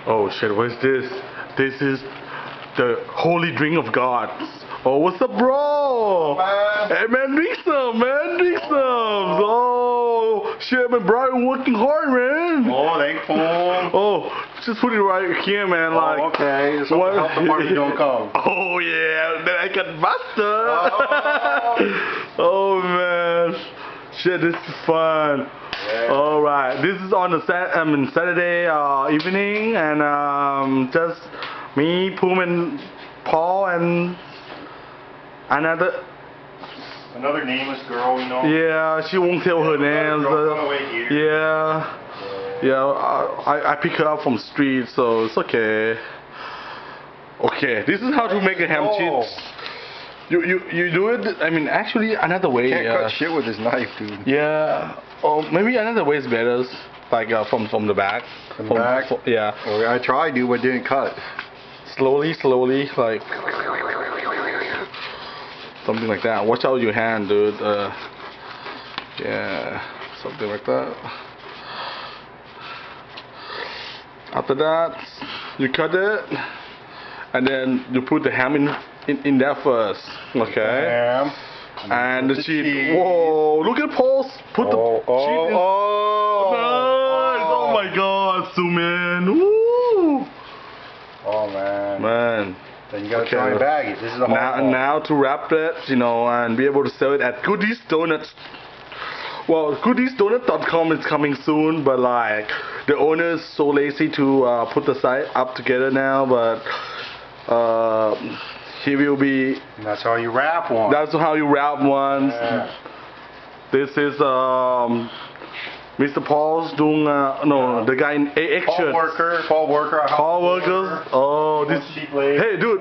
Oh shit, what is this? This is the holy drink of God. Oh, what's up, bro? Hey, man, drink some, man. Drink some. Oh, shit, man, bro, you're working hard, man. Oh, thank you. Oh, just put it right here, man. Like, okay. So what? the health department don't come. Oh, yeah. Then I got busted. Oh. Oh, man. Shit, this is fun. Yeah. All right, this is on the Saturday evening, and just me, Poom, and Paul, and another nameless girl, you know. Yeah, she won't tell her name. Yeah, I pick her up from street, so it's okay. Okay, this is how to make a ham cheese. You do it. I mean, actually, another way. Can't cut shit with his knife, dude. Yeah. Or maybe another way is better, like from the back. From the back. Yeah. Well, I tried to, but didn't cut. Slowly, like something like that. Watch out your hand, dude. Yeah, something like that. After that, you cut it, and then you put the ham in there first. Okay. Ham. And the cheese. Whoa! Look at Paul's. Put the cheese in. Nice! Oh my God, zoom in. Woo! Oh man. Man. Then you gotta try and bag it. This is the now to wrap it, and be able to sell it at Goodies Donuts. Well, goodiesdonut.com is coming soon, but like the owner is so lazy to put the site up together now, but he will be. And that's how you wrap one. That's how you wrap one. Yeah. This is Mr. Paul's doing the guy in AX shirt. Paul Worker. Oh, this. Hey, dude,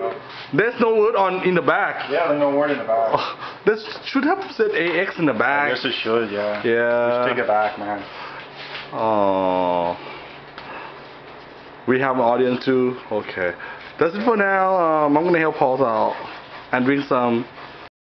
there's no word in the back. Yeah, there's no word in the back. Oh, this should have said AX in the back. I guess it should, yeah. Yeah. Just take it back, man. Oh. We have an audience too. Okay. That's it for now. I'm gonna help Paul out and drink some